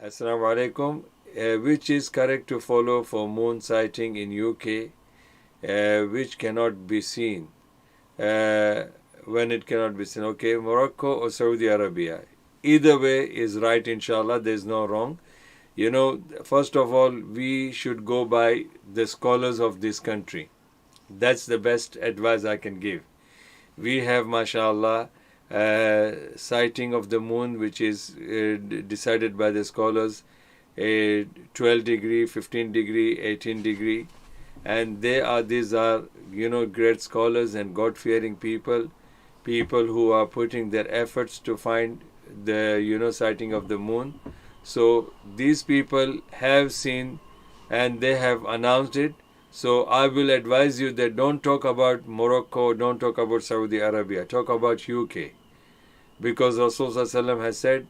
Assalamu alaikum. Which is correct to follow for moon sighting in UK, which cannot be seen? When it cannot be seen. Okay, Morocco or Saudi Arabia. Either way is right, inshallah. There's no wrong. First of all, we should go by the scholars of this country. That's the best advice I can give. We have, mashallah, sighting of the moon, which is decided by the scholars, 12 degree, 15 degree, 18 degree. And these are, great scholars and God-fearing people who are putting their efforts to find the, sighting of the moon. So these people have seen and they have announced it. So I will advise you that don't talk about Morocco, don't talk about Saudi Arabia, talk about UK. Because Rasulullah has said,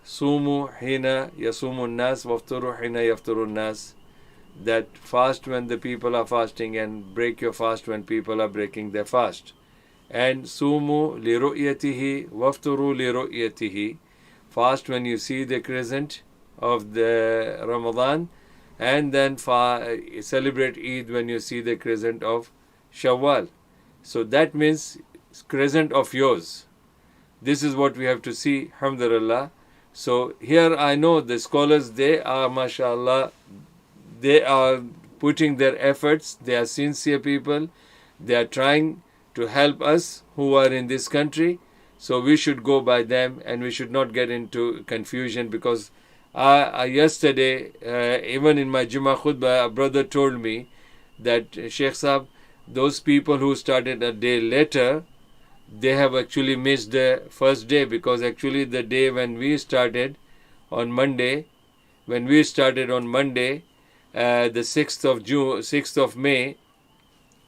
Sumu hina yasumun nas wafturu hina yafturun nas, that fast when the people are fasting and break your fast when people are breaking their fast. And sumu li ru'yatihi wafturu li ru'yatihi, fast when you see the crescent of the Ramadan, and then celebrate Eid when you see the crescent of Shawwal. So that means crescent of yours. This is what we have to see, alhamdulillah. So here I know the scholars, they are, mashallah, they are putting their efforts, they are sincere people, they are trying to help us who are in this country. So we should go by them and we should not get into confusion, because yesterday, even in my Jummah khutbah, a brother told me that, Sheikh Saab, those people who started a day later, they have actually missed the first day, because actually the day when we started on Monday, the 6th of May,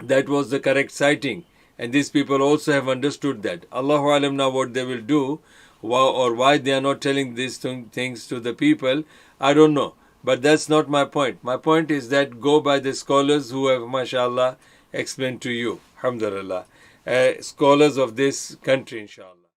that was the correct sighting. And these people also have understood that. Allahu Alam now what they will do, or why they are not telling these things to the people, I don't know. But that's not my point. My point is that go by the scholars who have, mashallah, explained to you, alhamdulillah. Scholars of this country, inshallah.